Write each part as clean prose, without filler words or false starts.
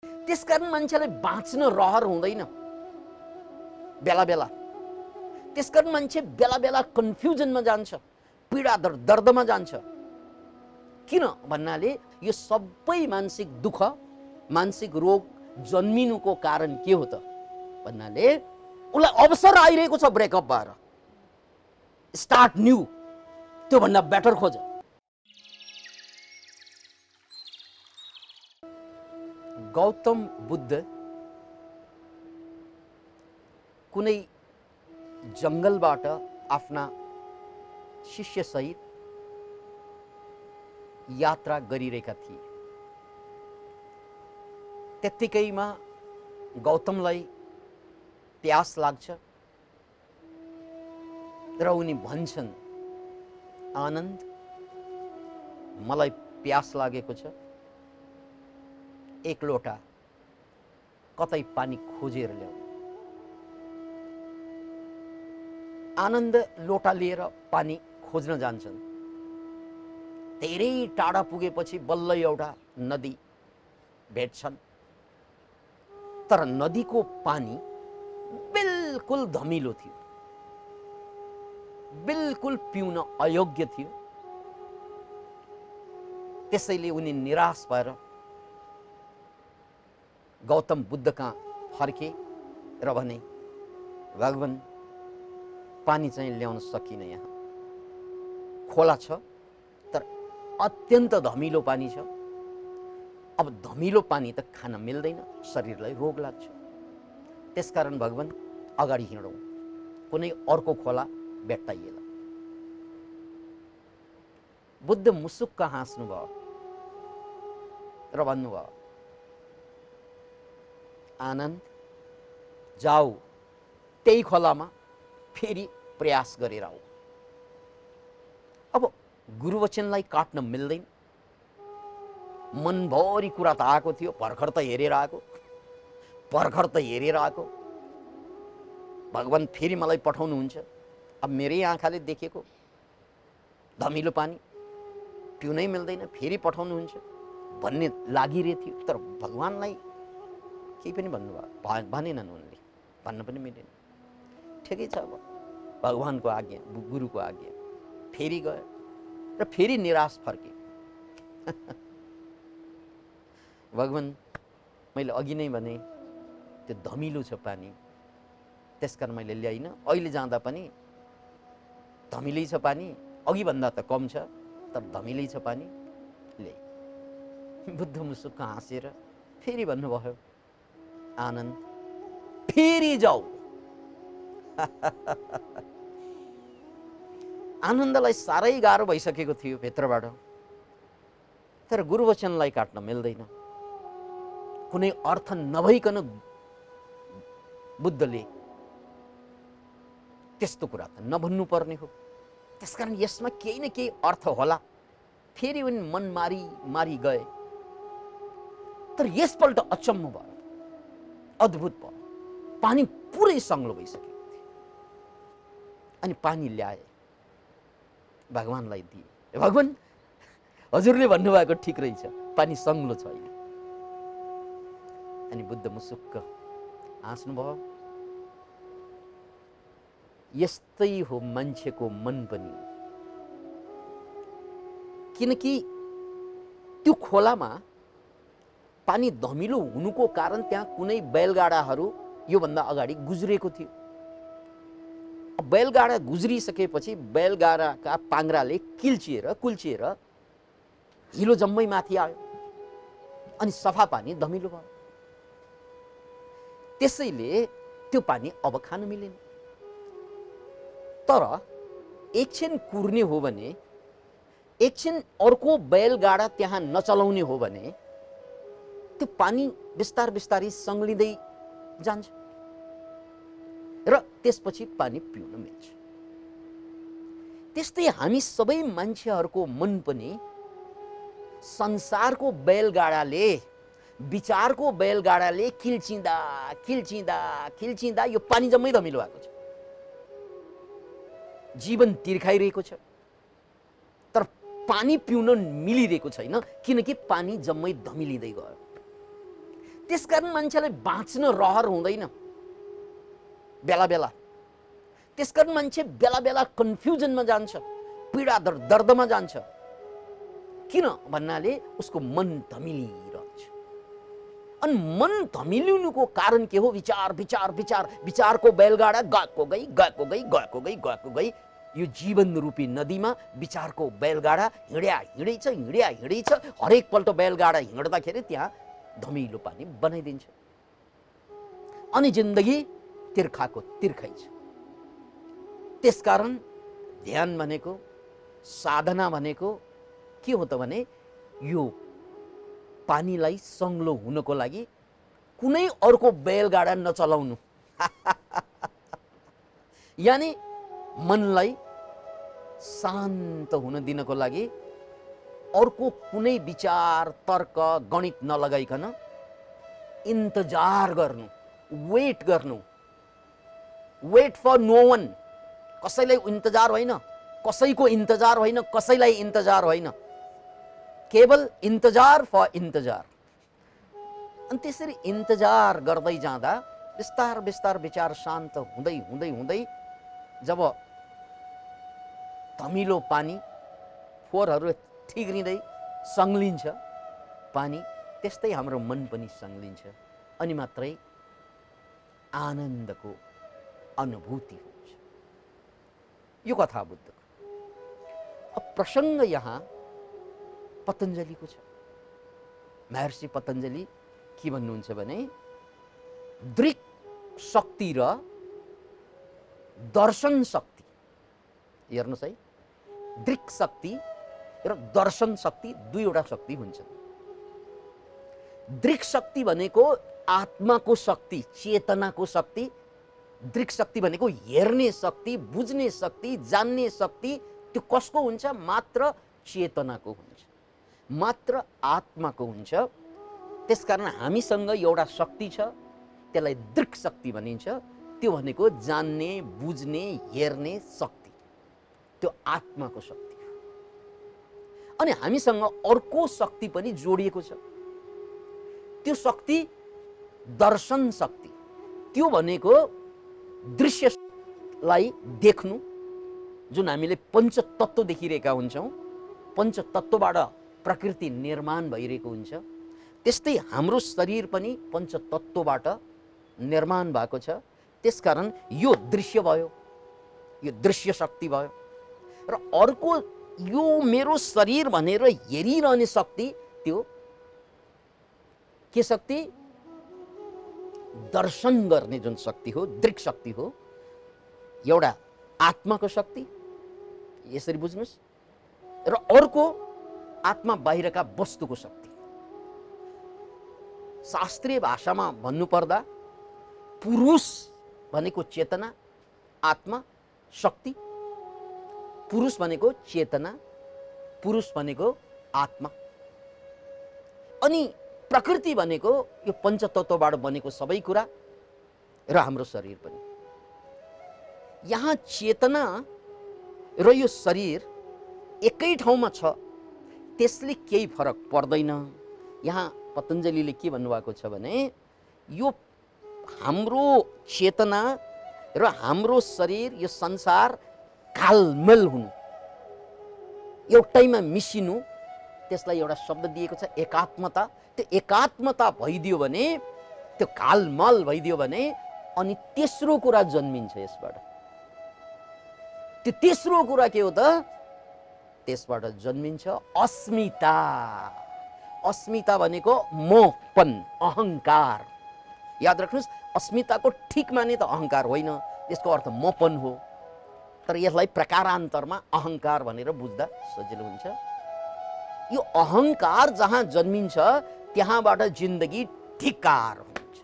त्यसकारण मान्छेलाई बाँच्न रहर हुँदैन बेला बेला। त्यसकारण मान्छे बेला बेला कन्फ्युजनमा जान्छ, पीडा दर्दमा जान्छ। किन भन्नाले यो सबै मानसिक दुःख, मानसिक रोग जन्मिनुको कारण के हो त भन्नाले उसलाई अवसर आइरहेको छ ब्रेकअप भएर, स्टार्ट न्यू, त्यो भन्दा बेटर खोज। गौतम बुद्ध कुनै जंगलबाट आफ्ना शिष्यसहित यात्रा गरिरहेका थिए। त्यत्तिकैमा गौतमलाई प्यास लाग्छ र उनी भन्छन्, आनन्द मलाई प्यास लागेको छ, एक लोटा कतै पानी खोजेर ल्याऊ। आनन्द लोटा लिएर पानी खोज्न जान्छन्। धेरै टाढा पुगेपछि बल्ल एउटा नदी भेट्छन्, तर नदीको पानी बिल्कुल धमिलो थियो, बिल्कुल पिउन अयोग्य थियो। त्यसैले उनी निराश भएर गौतम बुद्ध कहाँ फर्के र भने, भगवान पानी चाहिँ ल्याउन सकिन, यहाँ खोला छ तर अत्यन्त धमिलो पानी छ। अब धमिलो पानी त खान मिल्दैन, शरीरलाई रोग लाग्छ। त्यसकारण भगवान अगाडि हिँडौँ, कुनै अर्को खोला भेट्टाइएला। बुद्ध मुसुक्क हाँस्नुभयो र भन्नुभयो, आनन्द जाऊ, त्यही खोलामा फेरि प्रयास गरेर आऊ। अब गुरुवचनलाई काट्न मिल्दैन। मनभरि कुरा त आएको थियो, भर्खर त हेरेर आएको, भगवान फेरि मलाई पठाउनुहुन्छ, अब मेरै आँखाले देखेको धमिलो पानी पिउनै मिल्दैन, फेरि पठाउनुहुन्छ भन्ने लागिरहेको थियो। तर भगवानलाई केही पनि भन्नुभयो भनेनन्, उनले भन्न पनि मिलेन। ठिकै छ, अब भगवानको आज्ञा, गुरुको आज्ञा। फेरि गयो र फेरि निराश फर्के। भगवान मैले अघि नै भने त्यो धमिलो छ पानी, त्यसकारण मैले ल्याइन। अहिले जाँदा पनि धमिलै छ पानी, अघि भन्दा त कम छ तर धमिलै छ पानी, ल्याइ। बुद्ध मुसुक्क हाँसेर फेरि भन्नुभयो, आनन्द फेरि जाऊ। आनन्दलाई साह्रै गाह्रो भइसकेको थियो भित्रबाट, तर गुरुवचनलाई काट्न मिल्दैन। कुनै अर्थ नभइकन बुद्धले त्यस्तो कुरा त नभन्नु पर्ने हो। त्यसकारण यसमा केही न केही अर्थ होला। फेरि उनी मन मारी गए, तर यसपल्ट अचम्म भयो, अद्भुत भयो। पानी पुरै सङ्लो भइसकेको थियो। अनि पानी ल्याए, भगवानलाई दिए। भगवान हजुरले भन्नुभएको ठिक रहेछ, पानी सङ्लो छ अहिले। अनि बुद्ध मुसुक्क हाँस्नुभयो। यस्तै हो मान्छेको मन पनि, किनकि त्यो खोलामा पानी धमिलो हुनुको कारण त्यहाँ कुनै बैलगाडाहरू योभन्दा अगाडि गुज्रेको थियो। बैलगाडा गुज्रिसकेपछि बैलगाडाका पाङ्ग्राले कुल्चिएर हिलो जम्मै माथि आयो, अनि सफा पानी धमिलो भयो। त्यसैले त्यो पानी अब खान मिलेन। तर एकछिन कुर्ने हो भने, एकछिन अर्को बैलगाडा त्यहाँ नचलाउने हो भने त्यो पानी बिस्तारै सङ्लिँदै जान्छ र त्यसपछि पानी पिउन मिल्छ। त्यस्तै हामी सबै मान्छेहरूको मन पनि संसारको बैलगाडाले, विचारको बैलगाडाले खिल्चिँदा यो पानी जम्मै धमिलो भएको छ। जीवन तिर्खाइरहेको छ, तर पानी पिउन मिलिरहेको छैन, किनकि पानी जम्मै धमिलिँदै गयो। त्यसकारण मान्छेलाई बाँच्न रहर हुँदैन बेला बेला। त्यसकारण मान्छे बेला बेला कन्फ्युजनमा जान्छ, पीडा दर्दमा जान्छ। किन भन्नाले उसको मन धमिलिरहन्छ। अनि मन धमिलिनुको कारण के हो? विचार विचार विचार, विचारको बैलगाडा गएको गई गएको गई गएको गई गएको गई। यो जीवन रूपी नदीमा विचारको बैलगाडा हिँडेछ। हरेक पल्ट बैलगाडा हिँड्दाखेरि त्यहाँ धमिलो पानी बनाइदिन्छ। अनि जिन्दगी तिर्खाको तिर्खै छ। त्यसकारण ध्यान भनेको, साधना भनेको के हो त भने यो पानीलाई सङ्लो हुनको लागि कुनै अर्को बैलगाडा नचलाउनु। यानी मनलाई शान्त हुन दिनको लागि अर्को कुनै विचार, तर्क, गणित नलगाइकन इन्तजार गर्नु, वेट गर्नु। वेट फर नो वान, कसैलाई इन्तजार होइन, कसैको इन्तजार होइन, कसैलाई इन्तजार होइन, केवल इन्तजार फर इन्तजार। अनि त्यसरी इन्तजार गर्दै जाँदा बिस्तार बिस्तार विचार शान्त हुँदै हुँदै हुँदै जब धमिलो पानी फोहोरहरू ठिग्रिँदै सङ्लिन्छ पानी, त्यस्तै हाम्रो मन पनि सङ्लिन्छ। अनि मात्रै आनन्दको अनुभूति हुन्छ। यो कथा बुद्धको। अब प्रसङ्ग यहाँ पतञ्जलिको छ। महर्षि पतञ्जलि के भन्नुहुन्छ भने दृक् शक्ति र दर्शन शक्ति, हेर्नुहोस् है, दृक् शक्ति र दर्शन शक्ति दुईवटा शक्ति हुन्छन्। दृक् शक्ति भनेको आत्माको शक्ति, चेतनाको शक्ति। दृक् शक्ति भनेको हेर्ने शक्ति, बुझ्ने शक्ति, जान्ने शक्ति। त्यो कसको हुन्छ? मात्र चेतनाको हुन्छ, मात्र आत्माको हुन्छ। त्यसकारण हामीसँग एउटा शक्ति छ, त्यसलाई दृक् शक्ति भनिन्छ। त्यो भनेको जान्ने, बुझ्ने, हेर्ने शक्ति, त्यो आत्माको शक्ति हो। अनि हामीसँग अर्को शक्ति पनि जोडिएको छ, त्यो शक्ति दर्शन शक्ति। त्यो भनेको दृश्यलाई देख्नु, जुन हामीले पञ्चतत्त्व देखिरहेका हुन्छौँ, पञ्चतत्त्वबाट प्रकृति निर्माण भइरहेको हुन्छ। त्यस्तै हाम्रो शरीर पनि पञ्चतत्त्वबाट निर्माण भएको छ। त्यसकारण यो दृश्य भयो, यो दृश्य शक्ति भयो। र अर्को यो मेरो शरीर भनेर हेरिरहने शक्ति, त्यो के शक्ति? दर्शन गर्ने जुन शक्ति हो, दृक् शक्ति हो। एउटा आत्माको शक्ति, यसरी बुझ्नुहोस्। र अर्को आत्मा बाहिरका वस्तुको शक्ति। शास्त्रीय भाषामा भन्नुपर्दा पुरुष भनेको चेतना, आत्मा, शक्ति। पुरुष भनेको चेतना, पुरुष भनेको आत्मा। अनि प्रकृति भनेको यो पञ्चतत्त्वबाट बनेको सबै कुरा र हाम्रो शरीर पनि। यहाँ चेतना र यो शरीर एकै ठाउँमा छ, त्यसले केही फरक पर्दैन। यहाँ पतञ्जलिले के भन्नुभएको छ भने यो हाम्रो चेतना र हाम्रो शरीर, यो संसार घालमेल हुनु, एउटैमा मिसिनु, त्यसलाई एउटा शब्द दिएको छ एकात्मता। त्यो एकात्मता भइदियो भने, त्यो घालमल भइदियो भने, अनि तेस्रो कुरा जन्मिन्छ यसबाट। त्यो तेस्रो कुरा के हो त? त्यसबाट जन्मिन्छ अस्मिता। अस्मिता भनेको मपन, अहङ्कार। याद राख्नुहोस्, अस्मिताको ठिक माने त अहङ्कार होइन, यसको अर्थ मपन हो। तर यसलाई प्रकारान्तरमा अहङ्कार भनेर बुझ्दा सजिलो हुन्छ। यो अहङ्कार जहाँ जन्मिन्छ त्यहाँबाट जिन्दगी धिक्कार हुन्छ।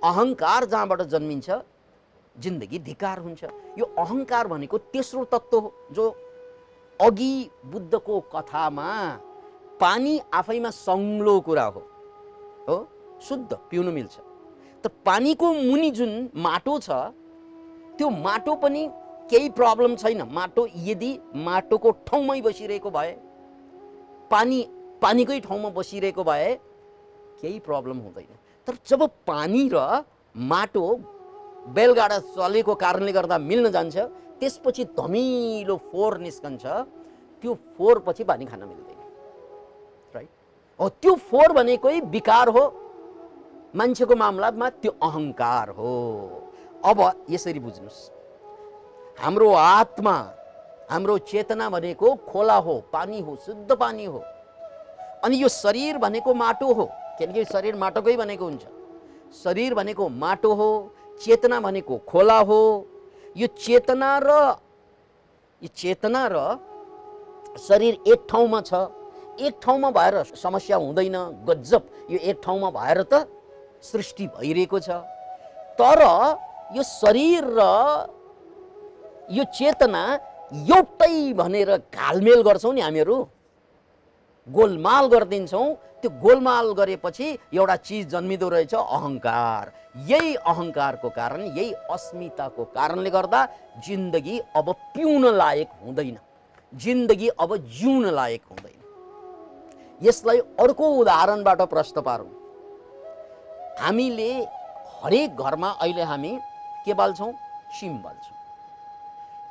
अहङ्कार जहाँबाट जन्मिन्छ जिन्दगी धिक्कार हुन्छ। यो अहङ्कार भनेको तेस्रो तत्त्व हो, जो अघि बुद्धको कथामा पानी आफैमा सङ्लो कुरा हो, शुद्ध पिउन मिल्छ। तर पानीको मुनि जुन माटो छ, त्यो माटो पनि केही प्रब्लम छैन। माटो यदि माटोको ठाउँमै बसिरहेको भए, पानी पानीकै ठाउँमा बसिरहेको भए, केही प्रब्लम हुँदैन। तर जब पानी र माटो बैलगाडा चलेको कारणले गर्दा मिल्न जान्छ, त्यसपछि धमिलो फोहोर निस्कन्छ, त्यो फोहोर पछि पानी खान मिल्दैन, राइट? हो, त्यो फोहोर भनेकै विकार हो, मान्छेको मामलामा त्यो अहंकार हो। अब यसरी बुझ्नुस्, हाम्रो आत्मा, हाम्रो चेतना भनेको खोला हो, पानी हो, शुद्ध पानी हो। अनि यो शरीर भनेको माटो हो, किनकि शरीर माटोकै बनेको हुन्छ। शरीर भनेको माटो हो, चेतना भनेको खोला हो। यो चेतना र शरीर एक ठाउँमा छ, एक ठाउँमा भएर समस्या हुँदैन। गजब, यो एक ठाउँमा भएर त सृष्टि भइरहेको छ। तर यो शरीर र यो चेतना एउटै भनेर घालमेल गर्छौं नि हामीहरू, गोलमाल गरिदिन्छौं। त्यो गोलमाल गरेपछि एउटा चीज जन्मिँदो रहेछ, अहंकार। यही अहंकारको कारण, यही अस्मिताको कारणले गर्दा जिन्दगी अब पिउन लायक हुँदैन, जिन्दगी अब जिउन लायक हुँदैन। यसलाई अर्को उदाहरणबाट प्रश्न पारौं। हामीले हरेक घरमा अहिले हामी के बाल्छौं? चिम बाल्छौं।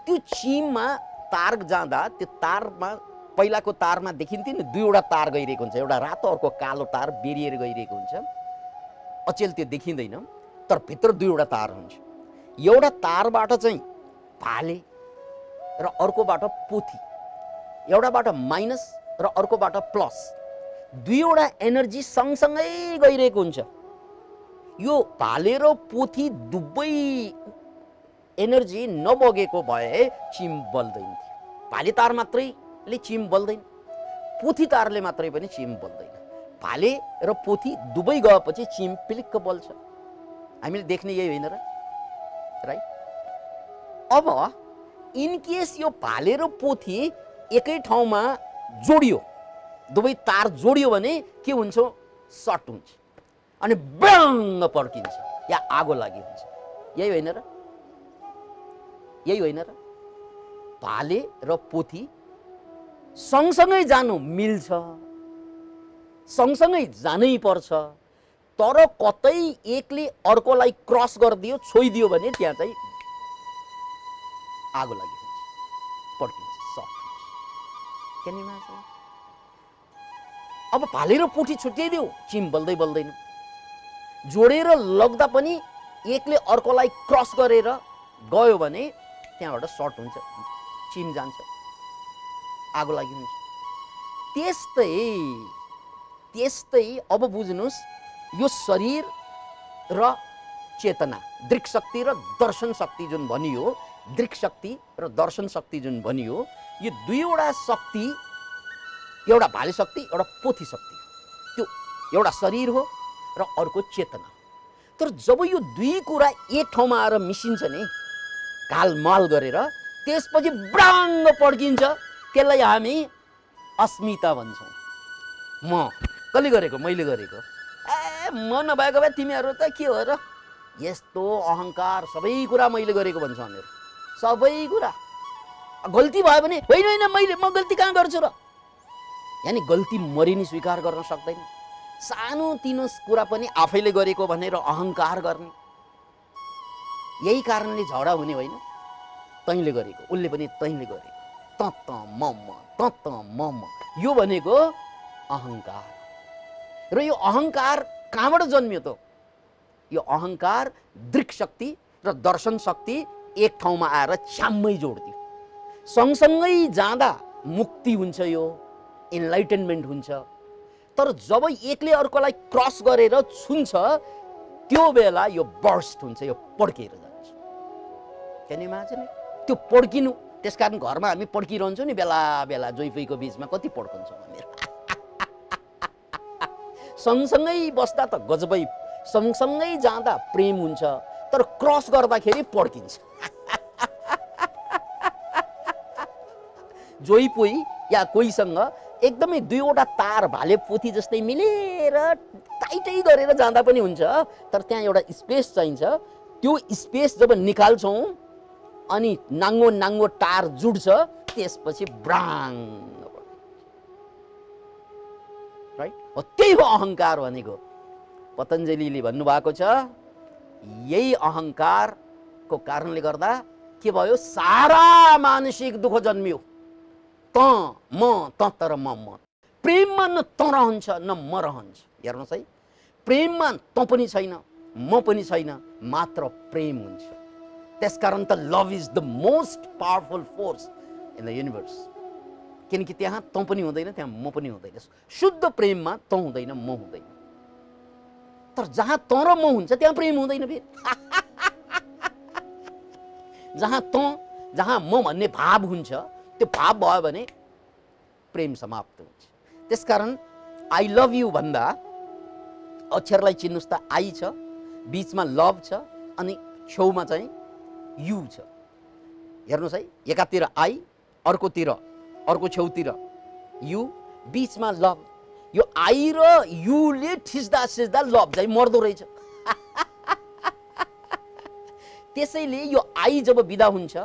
त्यो चिममा तार जाँदा त्यो तारमा, पहिलाको तारमा देखिन्थ्यो नि, दुईवटा तार गइरहेको हुन्छ, एउटा रातो अर्को कालो तार बेरिएर गइरहेको हुन्छ। अचेल त्यो देखिँदैन, तर भित्र दुईवटा तार हुन्छ। एउटा तारबाट चाहिँ भाले र अर्कोबाट पोथी, एउटाबाट माइनस र अर्कोबाट प्लस, दुईवटा एनर्जी सँगसँगै गइरहेको हुन्छ। यो भाले र पोथी दुवै एनर्जी नबगेको भए चिम बल्दैन थियो। भाले तार मात्रैले चिम बल्दैन, पोथी तारले मात्रै पनि चिम बल्दैन। भाले र पोथी दुवै गएपछि चिम पिलिक्क बल्छ। हामीले देख्ने यही होइन र, राइट? अब इनकेस यो भाले र पोथी एकै ठाउँमा जोडियो, दुवै तार जोडियो भने के हुन्छ? सर्ट हुन्छ अनि ब्याङ पड्किन्छ या आगो लागि हुन्छ। यही होइन र, यही होइन र? भाले र पोथी सँगसँगै जानु मिल्छ, सँगसँगै जानै पर्छ, तर कतै एकले अर्कोलाई क्रस गरिदियो, छोइदियो भने त्यहाँ चाहिँ आगो लागि हुन्छ, पड्किन्छ, सर्ट हुन्छ। Can you imagine? अब भाले र पोथी छुट्याइदियो, चिम बल्दै बल्दैन। जोडेर लग्दा पनि एकले अर्कोलाई क्रस गरेर गयो भने त्यहाँबाट सर्ट हुन्छ, चिम जान्छ, आगो लागि हुन्छ। त्यस्तै अब बुझ्नुस्, यो शरीर र चेतना, दृक् शक्ति र दर्शन शक्ति जुन भनियो, दृक् शक्ति र दर्शन शक्ति जुन भनियो, यो दुईवटा शक्ति, एउटा भाले शक्ति, एउटा पोथी शक्ति, त्यो एउटा शरीर हो र अर्को चेतना। तर जब यो दुई कुरा एक ठाउँमा आएर मिसिन्छ नि, घालमाल गरेर, त्यसपछि ब्राङ्ग पड्किन्छ। त्यसलाई हामी अस्मिता भन्छौँ। म कसले गरेको? मैले गरेको। म नभएको भए तिमीहरू त के हो र? यस्तो अहंकार, सबै कुरा मैले गरेको भन्छ हामीहरू, सबै कुरा। गल्ती भयो भने होइन होइन, म गल्ती कहाँ गर्छु र? यानी गल्ती मरि नि स्वीकार गर्न सक्दैन। सानो तिनो कुरा पनि आफैले गरेको भनेर अहंकार गर्ने। यही कारणले झगडा हुने होइन, तैँले गरेको, उसले पनि तैँले गरेको, त म, यो भनेको अहंकार। र यो अहंकार कहाँबाट जन्मियो त? यो अहंकार दृक् शक्ति र दर्शन शक्ति एक ठाउँमा आएर छ्याम्मै जोड्दियो। सँगसँगै जाँदा मुक्ति हुन्छ, यो इन्लाइटनमेन्ट हुन्छ। तर जब एकले अर्कोलाई क्रस गरेर छुन्छ, त्यो बेला यो बर्स्ट हुन्छ, यो पड्केर जान्छ। Can you imagine? त्यो पड्किनु, त्यसकारण घरमा हामी पड्किरहन्छौँ नि बेला बेला, जोइफोइको बिचमा कति पड्कन्छौँ हामीहरू। सँगसँगै बस्दा त गजबै, सँगसँगै जाँदा प्रेम हुन्छ, तर क्रस गर्दाखेरि पड्किन्छ। जोइपोइ या कोहीसँग एकदमै दुईवटा तार भाले पोथी जस्तै मिलेर टाइटै गरेर जाँदा पनि हुन्छ, तर त्यहाँ एउटा स्पेस चाहिन्छ। त्यो स्पेस जब निकाल्छौँ अनि नाङ्गो नाङ्गो तार जुड्छ, त्यसपछि ब्राङ, राइट? त्यही हो अहंकार भनेको। पतञ्जलिले भन्नुभएको छ यही अहंकारको कारणले गर्दा के भयो, सारा मानसिक दुःख जन्मियो। त म त तर म प्रेममा न त रहन्छ न म रहन्छ। हेर्नुहोस् है, प्रेममा त पनि छैन म पनि छैन, मात्र प्रेम हुन्छ। त्यसकारण त love is the most powerful force in the universe, किनकि त्यहाँ त पनि हुँदैन त्यहाँ म पनि हुँदैन। शुद्ध प्रेममा त हुँदैन म हुँदैन, तर जहाँ त र म हुन्छ त्यहाँ प्रेम हुँदैन फेरि। जहाँ त जहाँ म भन्ने भाव हुन्छ, त्यो भाव भयो भने प्रेम समाप्त हुन्छ। त्यसकारण आई लभ यु भन्दा अक्षरलाई चिन्नुस् त, आई छ, बीचमा लभ छ, अनि छेउमा चाहिँ यु छ। हेर्नुहोस् है, एकातिर आई, अर्कोतिर अर्को छेउतिर यु, बीचमा लभ। यो आई र युले ठिस्दा सिस्दा लभ चाहिँ मर्दो रहेछ। त्यसैले यो आई जब बिदा हुन्छ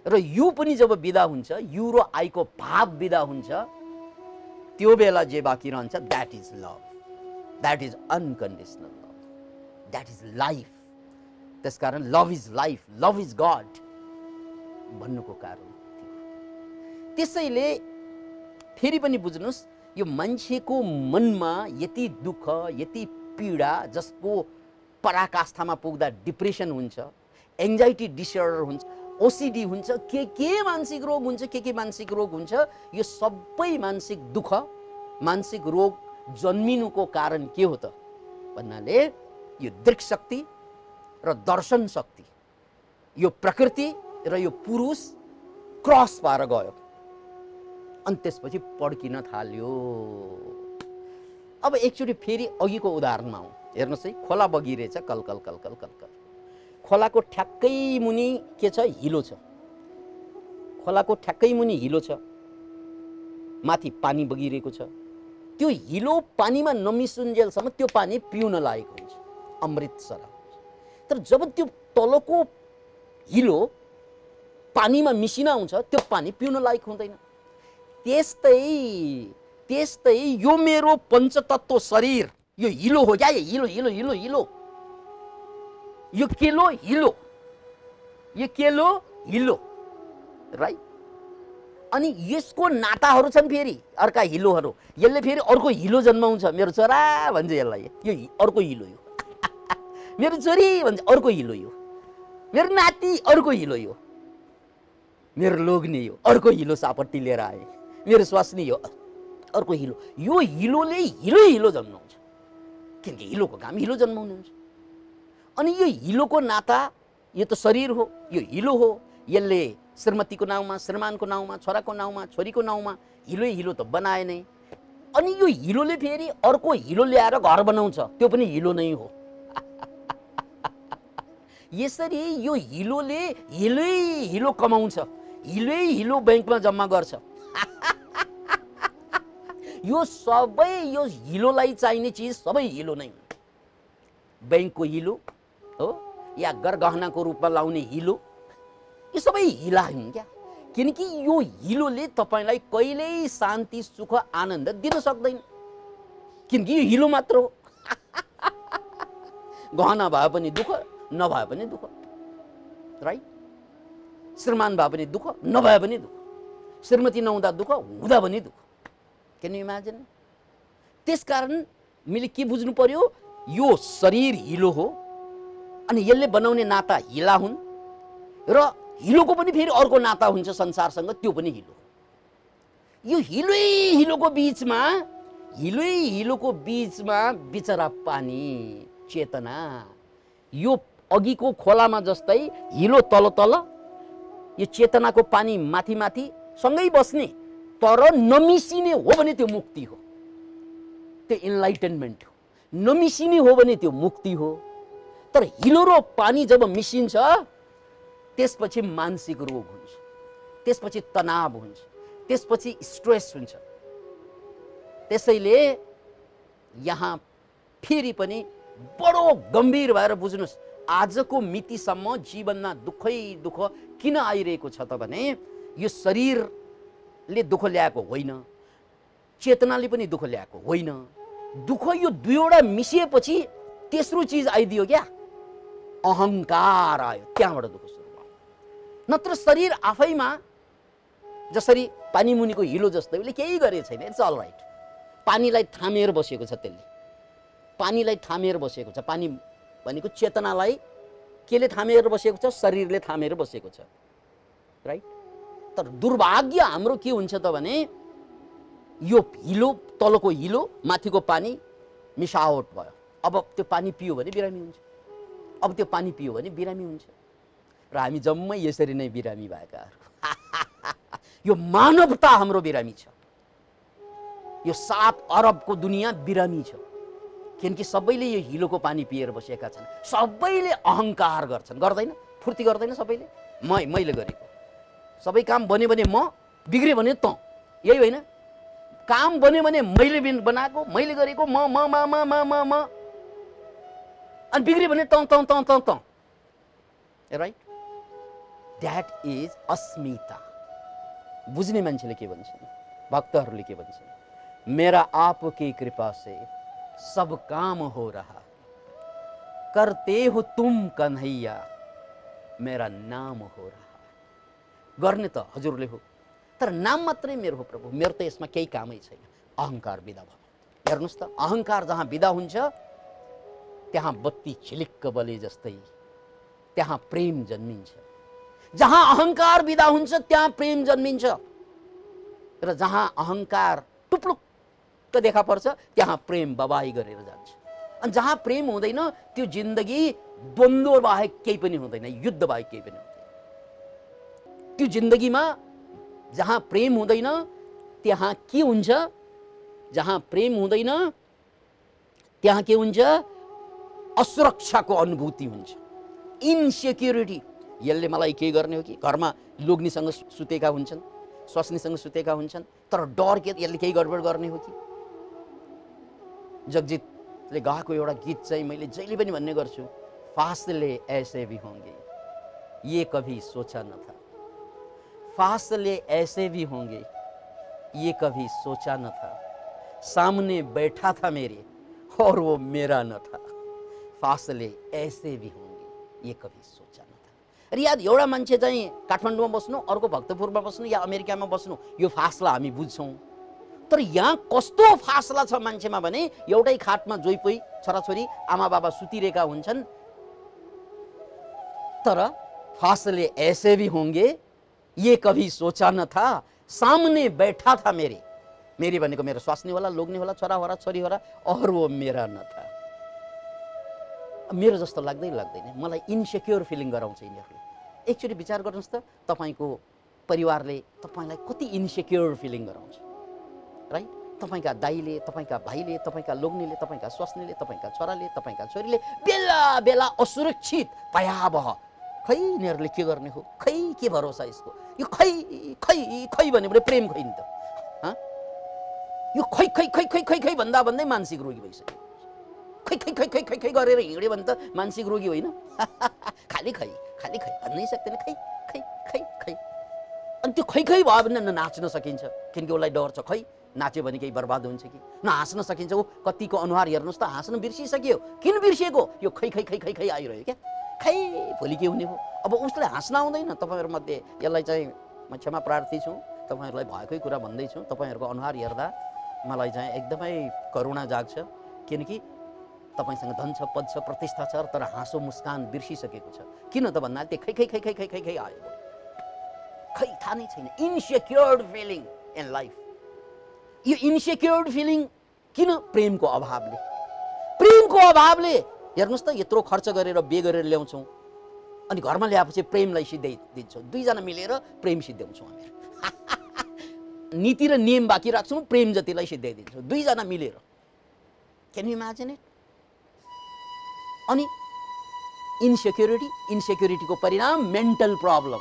र यु पनि जब बिदा हुन्छ, यु र आईको भाव बिदा हुन्छ, त्यो बेला जे बाँकी रहन्छ that is love, that is unconditional love, that is life. त्यसकारण love is life, love is God भन्नुको कारण। त्यसैले फेरि पनि बुझ्नुहोस्, यो मान्छेको मनमा यति दुःख, यति पीडा, जसको पराकाष्ठामा पुग्दा डिप्रेसन हुन्छ, एङ्जाइटी डिसअर्डर हुन्छ, ओसिडी हुन्छ, के मानसिक रोग हुन्छ, के मानसिक रोग हुन्छ। यो सबै मानसिक दुःख, मानसिक रोग जन्मिनुको कारण के हो त भन्नाले यो दृक् शक्ति र दर्शन शक्ति, यो प्रकृति र यो पुरुष क्रस भएर गयो, अनि त्यसपछि पड्किन थाल्यो। अब एकचोटि फेरि अघिको उदाहरणमा आउँ। हेर्नुहोस् है, खोला बगिरहेछ, कल कल कल कल कल कल। खोलाको ठ्याक्कै मुनि के छ, हिलो छ। खोलाको ठ्याक्कै मुनि हिलो छ, माथि पानी बगिरहेको छ। त्यो हिलो पानीमा नमिसुन्जेलसम्म त्यो पानी पिउन लायक हुन्छ, अमृत सरा। तर जब त्यो तलको हिलो पानीमा मिसिन आउँछ, त्यो पानी पिउन लायक हुँदैन। त्यस्तै यो मेरो पञ्चतत्व शरीर, यो हिलो हो क्या, हिलो हिलो हिलो हिलो, यो केलो हिलो, यो केलो हिलो, राइट। अनि यसको नाताहरू छन् फेरि अर्का हिलोहरू। यसले फेरि अर्को हिलो जन्माउँछ, मेरो छोरा भन्छ यसलाई, यो अर्को हिलो यो। मेरो छोरी भन्छ अर्को हिलो यो, मेरो नाति अर्को हिलो यो, मेरो लोग्ने यो अर्को हिलो सापट्टि लिएर आए, मेरो स्वास्नी यो अर्को हिलो। यो हिलोले हिलो हिलो जन्माउँछ, किनकि हिलोको काम हिलो जन्माउनु हुन्छ। अनि यो हिलोको नाता, यो त शरीर हो, यो हिलो हो। यसले श्रीमतीको नाउँमा, श्रीमानको नाउँमा, छोराको नाउँमा, छोरीको नाउँमा हिलो हिलो त बनाए नै। अनि यो हिलोले फेरि अर्को हिलो ल्याएर घर बनाउँछ, त्यो पनि हिलो नै हो। यसरी यो हिलोले हिलै हिलो कमाउँछ, हिलै हिलो बैंकमा जम्मा गर्छ। यो सबै, यो हिलोलाई चाहिने चिज सबै हिलो नै हो। बैंकको हिलो हो, या गरगहनाको रूपमा लाउने हिलो, यो सबै हिला हुन् क्या। किनकि यो हिलोले तपाईलाई कहिल्यै शान्ति, सुख, आनन्द दिन सक्दैन, किनकि यो हिलो मात्र हो। गहना भए पनि दुःख, नभए पनि दुःख, राइट। श्रीमान भए पनि दुःख, नभए पनि दुःख, श्रीमती नहुँदा दुःख, हुँदा पनि दुःख। Can you imagine? त्यसकारण मैले के बुझ्नु पर्यो, यो शरीर हिलो हो, अनि यसले बनाउने नाता हिला हुन्, र हिलोको पनि फेरि अर्को नाता हुन्छ संसारसँग, त्यो पनि हिलो। यो हिलै हिलोको बीचमा, हिलै हिलोको बीचमा बिचरा पानी, चेतना। यो अघिको खोलामा जस्तै हिलो तल तल, यो चेतनाको पानी माथि माथि सँगै बस्ने, तर नमिसिने हो भने त्यो मुक्ति हो, त्यो इन्लाइटनमेन्ट हो। नमिसिने हो भने त्यो मुक्ति हो। तर हिलो र पानी जब मिसिन्छ, त्यसपछि मानसिक रोग हुन्छ, त्यसपछि तनाव हुन्छ, त्यसपछि स्ट्रेस हुन्छ। त्यसैले यहाँ फेरि पनि बडो गम्भीर भएर बुझ्नुस्, आजको मितिसम्म जीवनमा दुःखै दुःख किन आइरहेको छ त भने यो शरीरले दुःख ल्याएको होइन, चेतनाले पनि दुःख ल्याएको होइन। दुःख यो दुईवटा मिसिएपछि तेस्रो चिज आइदियो क्या, अहंकार आयो, त्यहाँबाट दुःख सुरु भयो। नत्र शरीर आफैमा जसरी पानी मुनिको हिलो जस्तो उसले केही गरेको छैन, इट्स अल राइट। पानीलाई थामेर बसेको छ, त्यसले पानीलाई थामेर बसेको छ। पानी भनेको चेतनालाई केले थामेर बसेको छ, शरीरले थामेर बसेको छ, राइट। तर दुर्भाग्य हाम्रो के हुन्छ त भने यो हिलो, तलको हिलो माथिको पानी मिसावट भयो। अब त्यो पानी पियो भने बिरामी हुन्छ, अब त्यो पानी पियो भने बिरामी हुन्छ, र हामी जम्मै यसरी नै बिरामी भएकाहरू। यो मानवता हाम्रो बिरामी छ, यो 7 अरबको दुनियाँ बिरामी छ, किनकि सबैले यो हिलोको पानी पिएर बसेका छन्। सबैले अहंकार गर्छन्, गर्दैन, फुर्ती गर्दैन सबैले। मैले गरेको सबै काम बन्यो भने म, बिग्रियो भने त, यही होइन? काम बन्यो भने मैले बनाएको, मैले गरेको, म अनि बिग्रियो भने त, राइट? द्याट इज अस्मिता। बुझ्ने मान्छेले के भन्छन्, भक्तहरूले के भन्छन्, मेरा आपकी कृपा से सब काम हो रहा, करते हो तुम कन्हैया, मेरा नाम हो रहा। गर्ने त हजुरले हो, तर नाम मात्रै मेरो हो प्रभु, मेरो त यसमा केही कामै छैन। अहंकार बिदा भयो। हेर्नुस् त, अहंकार जहाँ बिदा हुन्छ त्यहाँ बत्ती छिलिक्क बले जस्तै त्यहाँ प्रेम जन्मिन्छ। जहाँ अहंकार बिदा हुन्छ त्यहाँ प्रेम जन्मिन्छ, र जहाँ अहंकार टुप्लुक्क देखा पर्छ त्यहाँ प्रेम बबाई गरेर जान्छ। अनि जहाँ प्रेम हुँदैन त्यो जिन्दगी द्वन्द्व बाहेक केही पनि हुँदैन, युद्ध बाहेक केही पनि हुँदैन। त्यो जिन्दगीमा जहाँ प्रेम हुँदैन त्यहाँ के हुन्छ, जहाँ प्रेम हुँदैन त्यहाँ के हुन्छ, असुरक्षाको अनुभूति हुन्छ, इनसेक्युरिटी। यसले मलाई के गर्ने हो कि, घरमा लोग्नीसँग सुतेका हुन्छन्, स्वास्नीसँग सुतेका हुन्छन्, तर डर के यसले केही गडबड गर्ने हो कि। जगजीतले गाएको एउटा गीत चाहिँ मैले जहिले पनि भन्ने गर्छु, फासले ऐसे भी होंगे ये कभी सोचा न था, फासले ऐसे भी होंगे ये कभी सोचा न था, सामने बैठा था मेरे और वो मेरा न था, फासले ऐसे भी होंगे ये कभी सोचा न था। र याद, एउटा मान्छे चाहिँ काठमाडौँमा बस्नु, अर्को भक्तपुरमा बस्नु या अमेरिकामा बस्नु, यो फासला हामी बुझ्छौँ। तर यहाँ कस्तो फासला छ मान्छेमा भने, एउटै खाटमा जोइपोइ छोराछोरी आमा बाबा सुतिरहेका हुन्छन्, तर फासले ऐसे भी होंगे ये कभी सोचा न था, सामने बैठा था मेरे, मेरी भनेको मेरो स्वास्नी होला, लोग्नी होला, छोरा होला, छोरी होला, और वो मेरा न था। मेरो जस्तो लाग्दैन, मलाई इन्सेक्योर फिलिङ गराउँछ यिनीहरूले। एकचोटि विचार गर्नुहोस् त, तपाईँको परिवारले तपाईँलाई कति इन्सेक्योर फिलिङ गराउँछ, राइट? तपाईँका दाइले, तपाईँका भाइले, तपाईँका लोग्नीले, तपाईँका स्वास्नीले, तपाईँका छोराले, तपाईँका छोरीले बेला बेला असुरक्षित, भयावह, खै यिनीहरूले के गर्ने हो, खै के भरोसा यसको, यो खै खै खै भने प्रेम खै नि त, यो खै खै खै खै खै खै भन्दा भन्दै मानसिक रोगी भइसक्यो। खै खै खै खै खै खै गरेर हिँड्यो भने त मानसिक रोगी होइन, खाली खै भन्नै सक्दैन, खै खै खै खै। अनि त्यो खै खै भयो भने नाच्न सकिन्छ, किनकि उसलाई डर छ, खै नाच्यो भने केही बर्बाद हुन्छ कि। हाँस्न सकिन्छ, ऊ कतिको अनुहार हेर्नुहोस् त, हाँस्न बिर्सिसक्यो। किन बिर्सिएको, यो खै खै खै खै खै आइरह्यो क्या, खै भोलि के हुने हो। अब उसले हाँस्न आउँदैन। तपाईँहरूमध्ये यसलाई चाहिँ म क्षमा प्रार्थी छु, तपाईँहरूलाई भएकै कुरा भन्दैछु। तपाईँहरूको अनुहार हेर्दा मलाई चाहिँ एकदमै करुणा जाग्छ, किनकि तपाईसँग धन छ, पद छ, प्रतिष्ठा छ, तर हाँसो मुस्कान बिर्सिसकेको छ। किन त भन्दा त्यो खै खै खै खै खै खै खै आयो, खै थाहा नै छैन। इन्सेक्योर्ड फिलिङ इन लाइफ। यो इन्सेक्योर्ड फिलिङ किन? प्रेमको अभावले। प्रेमको अभावले हेर्नुहोस् त, यत्रो खर्च गरेर बे गरेर ल्याउँछौँ, अनि घरमा ल्याएपछि प्रेमलाई सिद्धाइदिन्छौँ। दुईजना मिलेर प्रेम सिद्ध्याउँछौँ हामीहरू। नीति र नियम बाँकी राख्छौँ, प्रेम जतिलाई सिद्ध्याइदिन्छौँ दुईजना मिलेर। Can you imagine it? अनि इन्सेक्युरिटीको परिणाम मेन्टल प्रब्लम।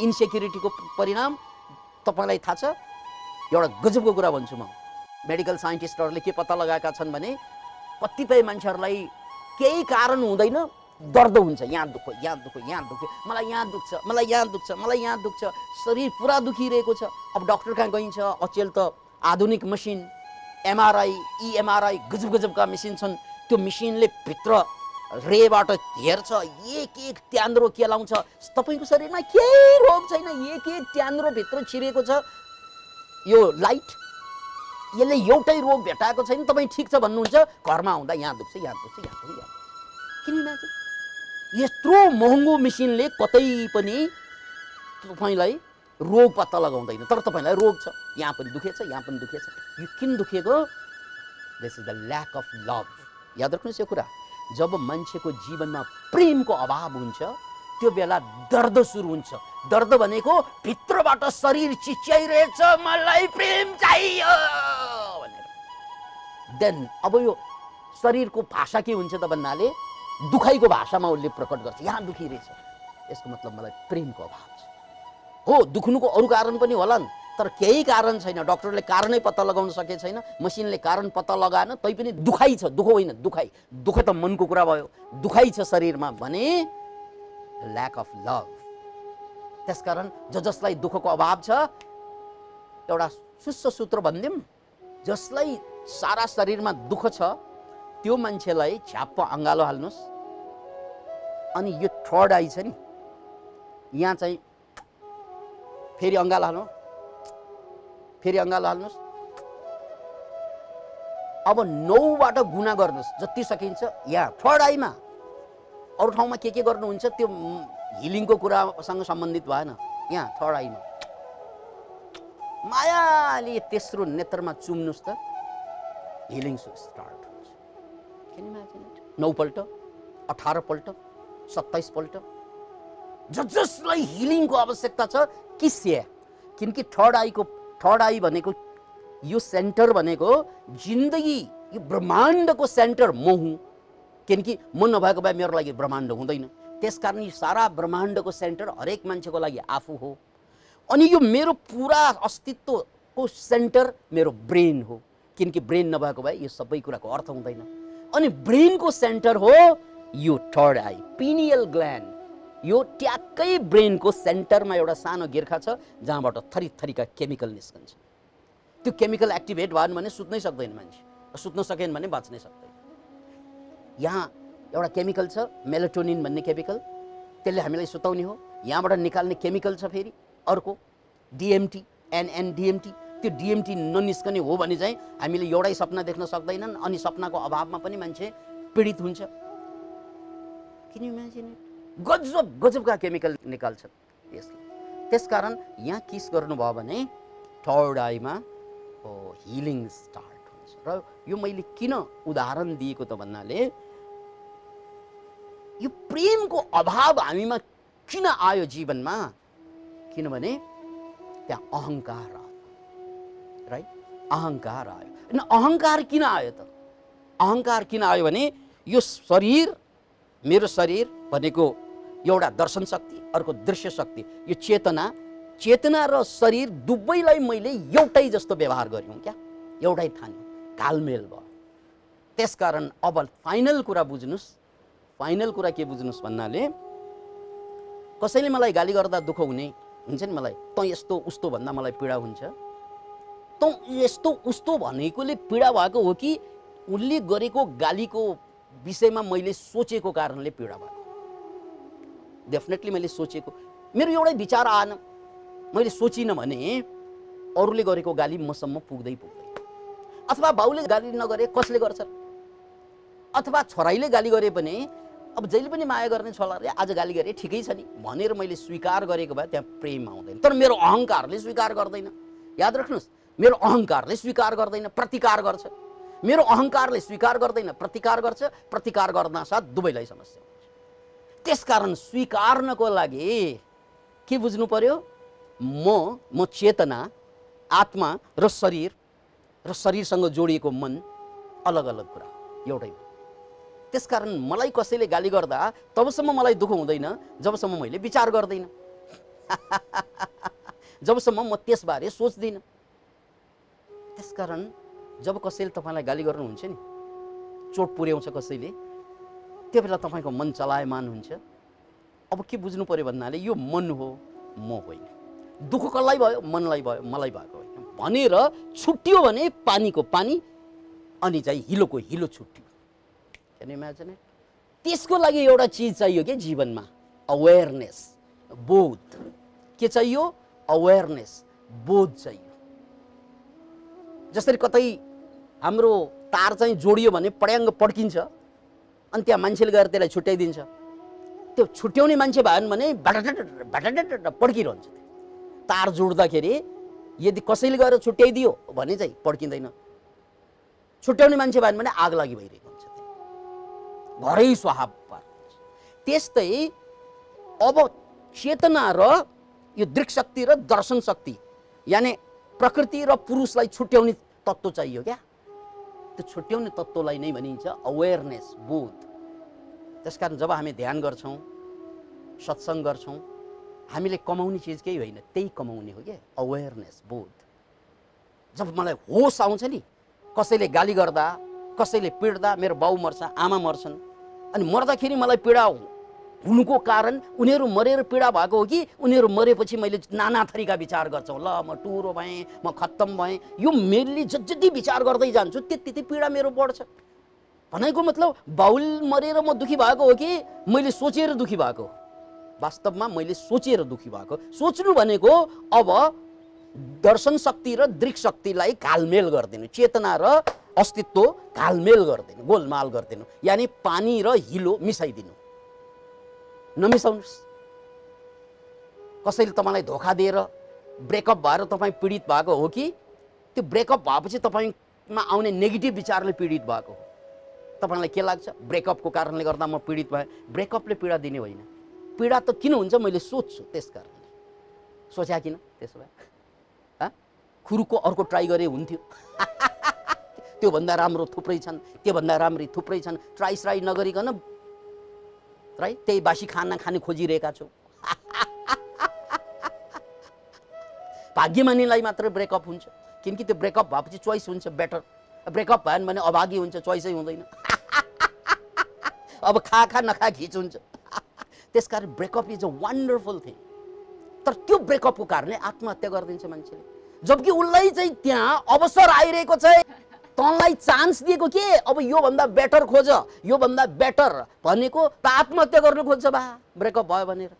इन्सेक्युरिटीको परिणाम तपाईँलाई थाहा छ, एउटा गजबको कुरा भन्छु म। मेडिकल साइन्टिस्टहरूले के पत्ता लगाएका छन् भने, कतिपय मान्छेहरूलाई केही कारण हुँदैन, दर्द हुन्छ, यहाँ दुख्यो, यहाँ दुख्यो, यहाँ दुख्यो, मलाई यहाँ दुख्छ, मलाई यहाँ दुख्छ, मलाई यहाँ दुख्छ, शरीर पुरा दुखिरहेको छ। अब डक्टर कहाँ गइन्छ, अचेल त आधुनिक मसिन, एमआरआई, इएमआरआई, गजब गजबका मेसिन छन्, त्यो मेसिनले भित्र रेबाट हेर्छ, एक एक त्यान्द्रो केलाउँछ। तपाईँको शरीरमा केही रोग छैन, एक एक त्यान्द्रो भित्र छिरेको छ। यो लाइट यसले एउटै रोग भेटाएको छैन। तपाईँ ठिक छ भन्नुहुन्छ, घरमा आउँदा यहाँ दुख्छ, यहाँ दुख्छ, यहाँ दुख्छ, यहाँ दुख्छ। किन इमेजिन? यत्रो महँगो मेसिनले कतै पनि तपाईँलाई रोग पत्ता लगाउँदैन, तर तपाईँलाई रोग छ, यहाँ पनि दुखेछ, यहाँ पनि दुखेछ। यो किन दुखेको? This is the lack of love. याद राख्नुहोस् यो कुरा, जब मान्छेको जीवनमा प्रेमको अभाव हुन्छ त्यो बेला दर्द सुरु हुन्छ। दर्द भनेको भित्रबाट शरीर चिच्याइरहेछ, मलाई प्रेम चाहियो भनेर। देन अब यो शरीरको भाषा के हुन्छ त भन्नाले दुखाइको भाषामा उसले प्रकट गर्छ, यहाँ दुखिरहेछ, यसको मतलब मलाई प्रेमको अभाव छ। हो, दुख्नुको अरू कारण पनि होलान्, तर केही कारण छैन। डाक्टरले कारणै पत्ता लगाउन सके छैन, मसिनले कारण पत्ता लगाएन, तैपनि दुखाइ छ। दुखो होइन, दुखाइ। दुख त मनको कुरा भयो, दुखाइ छ शरीरमा भने ल्याक अफ लभ। त्यसकारण जसलाई दुखको अभाव छ, एउटा सुस्त सूत्र भनिदिउँ, जसलाई सारा शरीरमा दुख छ त्यो मान्छेलाई छ्याप्प अँगालो हाल्नुहोस्, अनि यो थर्ड आई छ नि, यहाँ चाहिँ फेरि अँगालो हाल्नु, फेरि अँगालो हाल्नुहोस्। अब 9बाट गुना गर्नुहोस् जति सकिन्छ। यहाँ थर्ड आईमा, अरू ठाउँमा के गर्नुहुन्छ त्यो हिलिङको कुरासँग सम्बन्धित भएन। यहाँ थर्ड आईमा मायाले तेस्रो नेत्रमा चुम्नुहोस् त, हिलिङ स्टार्ट हुन्छ। Can imagine it? 9 पल्ट, 18 पल्ट, 27 पल्ट। जसलाई हिलिङको आवश्यकता छ किसिया, किनकि थर्ड आई भनेको यो सेन्टर भनेको जिन्दगी, यो ब्रह्माण्डको सेन्टर म हुँ। किनकि म नभएको भए मेरो लागि ब्रह्माण्ड हुँदैन। त्यसकारण यो सारा ब्रह्माण्डको सेन्टर हरेक मान्छेको लागि आफू हो। अनि यो मेरो पुरा अस्तित्वको सेन्टर मेरो ब्रेन हो, किनकि ब्रेन नभएको भए यो सबै कुराको अर्थ हुँदैन। अनि ब्रेनको सेन्टर हो यो थर्ड आई, पिनियल ग्ल्यान्ड। यो ट्याक्कै ब्रेनको सेन्टरमा एउटा सानो गिर्खा छ जहाँबाट थरी थरीका केमिकल निस्कन्छ। त्यो केमिकल एक्टिभेट भएन भने सुत्नै सक्दैन मान्छे, सुत्न सकेन भने बाँच्नै सक्दैन। यहाँ एउटा केमिकल छ मेलाटोनिन भन्ने केमिकल, त्यसले हामीलाई सुताउने हो। यहाँबाट निकाल्ने केमिकल छ फेरि अर्को डिएमटी, एनएनडिएमटी। त्यो डिएमटी ननिस्कने हो भने चाहिँ हामीले एउटै सपना देख्न सक्दैनन्, अनि सपनाको अभावमा पनि मान्छे पीडित हुन्छ। किन इमेजिन? गजब गजबका केमिकल निकाल्छ यसले। त्यसकारण यहाँ किस गर्नुभयो भने थर्ड आईमा हिलिङ स्टार्ट हुन्छ। र यो मैले किन उदाहरण दिएको त भन्नाले यो प्रेमको अभाव हामीमा किन आयो जीवनमा, किनभने त्यहाँ अहङ्कार आयो, राइट? अहङ्कार आयो। न अहङ्कार किन आयो त? अहङ्कार किन आयो भने यो शरीर, मेरो शरीर भनेको एउटा दर्शन शक्ति, अर्को दृश्य शक्ति। यो चेतना र शरीर दुवैलाई मैले एउटै जस्तो व्यवहार गर्यौँ क्या, एउटै ठान्यौँ, तालमेल भयो। त्यसकारण अब फाइनल कुरा बुझ्नुहोस्। फाइनल कुरा के बुझ्नुहोस् भन्नाले कसैले मलाई गाली गर्दा दुःख हुने हुन्छ नि, मलाई तँ यस्तो उस्तो भन्दा मलाई पीडा हुन्छ। तँ यस्तो उस्तो भनेकोले पीडा भएको हो कि उनले गरेको गालीको विषयमा मैले सोचेको कारणले पीडा भएको? डेफिनेटली मैले सोचेको, मेरो एउटै विचार आएन, मैले सोचिनँ भने अरूले गरेको गाली मसम्म पुग्दै पुग्दैन। अथवा बाउले गाली नगरे कसले गर्छ? अथवा छोराइले गाली गरे पनि अब जहिले पनि माया गर्ने छोराले आज गाली गरे ठिकै छ नि भनेर मैले स्वीकार गरेको भए त्यहाँ प्रेम आउँदैन। तर मेरो अहङ्कारले स्वीकार गर्दैन। याद राख्नुहोस्, मेरो अहङ्कारले स्वीकार गर्दैन, प्रतिकार गर्छ। मेरो अहङ्कारले स्वीकार गर्दैन, प्रतिकार गर्छ। प्रतिकार गर्न साथ दुवैलाई समस्या हुन्छ। त्यसकारण स्वीकार्नको लागि के बुझ्नु पर्यो? म चेतना, आत्मा र शरीरसँग जोडिएको मन अलग अलग कुरा, एउटै। त्यसकारण मलाई कसैले गाली गर्दा तबसम्म मलाई दुःख हुँदैन जबसम्म मैले विचार गर्दैन, जबसम्म म त्यसबारे सोच्दिनँ। त्यसकारण जब कसैले तपाईँलाई गाली गर्नुहुन्छ नि, चोट पुर्याउँछ कसैले, त्यो बेला तपाईँको मन चलायमान हुन्छ। अब के बुझ्नु पर्यो भन्नाले यो मन हो, म होइन। दुःख कसलाई भयो? मनलाई भयो, मलाई भएको होइन भनेर छुट्टियो भने पानीको पानी अनि चाहिँ हिलोको हिलो छुट्टियो। Can you imagine it? त्यसको लागि एउटा चिज चाहियो के जीवनमा, अवेरनेस, बोध। के चाहियो? अवेरनेस, बोध चाहियो। जसरी कतै हाम्रो तार चाहिँ जोडियो भने पड्याङ्ग पड्किन्छ अनि त्यहाँ मान्छेले गएर त्यसलाई छुट्याइदिन्छ। त्यो छुट्याउने मान्छे भएन भने भटाटट भटाटट पड्किरहन्छ। तार जोड्दाखेरि यदि कसैले गएर छुट्याइदियो भने चाहिँ पड्किँदैन। छुट्याउने मान्छे भएन भने आग लागि भइरहेको हुन्छ, घरै स्वाहा पार्छ। त्यस्तै अब चेतना र यो दृक शक्ति र दर्शन शक्ति, यानी प्रकृति र पुरुषलाई छुट्याउने तत्त्व चाहियो क्या। त्यो छुट्याउने तत्त्वलाई नै भनिन्छ अवेरनेस, बोध। त्यसकारण जब हामी ध्यान गर्छौँ, सत्सङ्ग गर्छौँ, हामीले कमाउने चिज केही होइन, त्यही कमाउने हो क्या, अवेरनेस, बोध। जब मलाई होस आउँछ नि, कसैले गाली गर्दा, कसैले पिट्दा, मेरो बाउ मर्छ, आमा मर्छन्, अनि मर्दाखेरि मलाई पीडा हुनुको कारण उनीहरू मरेर पीडा भएको हो कि उनीहरू मरेपछि मैले नाना थरीका विचार गर्छौँ, ल म टुरो भएँ, म खत्तम भएँ। यो मैले जति विचार गर्दै जान्छु त्यति पीडा मेरो बढ्छ। भनेको मतलब बाउल मरेर म दुखी भएको हो कि मैले सोचेर दुखी भएको हो? वास्तवमा मैले सोचेर दुखी भएको। सोच्नु भनेको अब दर्शन शक्ति र दृक शक्तिलाई घालमेल गरिदिनु, चेतना र अस्तित्व घालमेल गरिदिनु, गोलमाल गरिदिनु, यानी पानी र हिलो मिसाइदिनु। नमिसाउनुहोस्। कसैले तपाईँलाई धोका दिएर ब्रेकअप भएर तपाईँ पीडित भएको हो कि त्यो ब्रेकअप भएपछि तपाईँमा आउने नेगेटिभ विचारले पीडित भएको हो? तपाईँलाई के लाग्छ? ब्रेकअपको कारणले गर्दा म पीडित भएँ। ब्रेकअपले पीडा दिने होइन। पीडा त किन हुन्छ मैले सोच्छु, त्यस कारणले। सोच्या किन त्यसो भए? खुरुको अर्को ट्राई गरे हुन्थ्यो। त्योभन्दा राम्रो थुप्रै छन्, त्योभन्दा राम्री थुप्रै छन्। ट्राई नगरिकन राइट त्यही बासी खाना खाने खोजिरहेका छौ। भाग्यमानीलाई मात्र ब्रेकअप हुन्छ, किनकि त्यो ब्रेकअप भएपछि चोइस हुन्छ बेटर। ब्रेकअप भएन भने अभागी हुन्छ, चोइसै हुँदैन। अब खा नखा खिच हुन्छ। त्यसकारण breakup is a wonderful thing. तर त्यो ब्रेकअपको कारणले आत्महत्या गरिदिन्छ मान्छेले, जबकि उसलाई चाहिँ त्यहाँ अवसर आइरहेको छ, तँलाई चान्स दिएको के अब योभन्दा बेटर खोज, योभन्दा बेटर भनेको त आत्महत्या गर्नु खोज्छ बा ब्रेकअप भयो भनेर।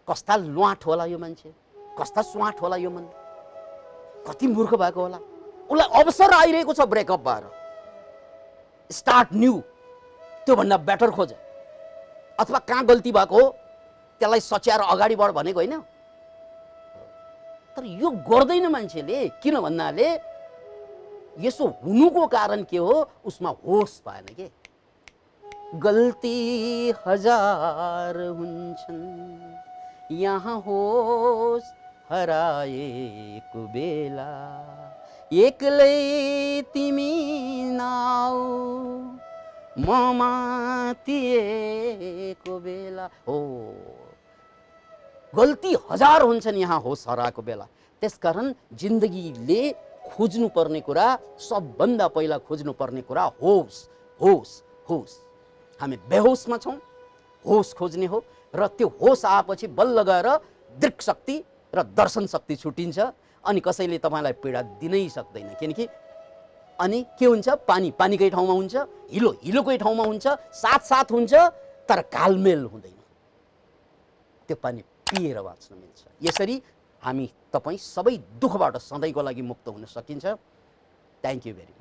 कस्ता लुवाट होला यो मान्छे, कस्ता स्वाट होला यो मन, कति मूर्ख भएको होला। उसलाई अवसर आइरहेको छ ब्रेकअप भएर, स्टार्ट न्यू, त्योभन्दा बेटर खोज। अथवा कहाँ गल्ती भएको हो त्यसलाई सच्याएर अगाडि बढ भनेको होइन। तर यो गर्दैन मान्छेले, किन भन्नाले यसो हुनुको कारण के हो, उसमा होस पाएन के। गल्ती हजार हुन्छन् यहाँ होस हराएको बेला, एक्लै तिमी नाउ म मातिएको बेला। हो, गल्ती हजार हुन्छन् यहाँ होस हराएको बेला। त्यसकारण जिन्दगीले खोज्नु पर्ने कुरा, सबभन्दा पहिला खोज्नु पर्ने कुरा होस, होस, होस। हामी बेहोसमा छौँ, होस खोज्ने हो। र त्यो होस आएपछि बल्ल गएर दृक शक्ति र दर्शन शक्ति छुटिन्छ, अनि कसैले तपाईँलाई पीडा दिनै सक्दैन। किनकि अनि के हुन्छ, पानी पानीकै ठाउँमा हुन्छ, हिलो हिलोकै ठाउँमा हुन्छ, साथ हुन्छ, तर कालमेल हुँदैन। त्यो पानी पिएर बाँच्न मिल्छ। यसरी हामी तपाईँ सबै दुःखबाट सधैँको लागि मुक्त हुन सकिन्छ। Thank you very much.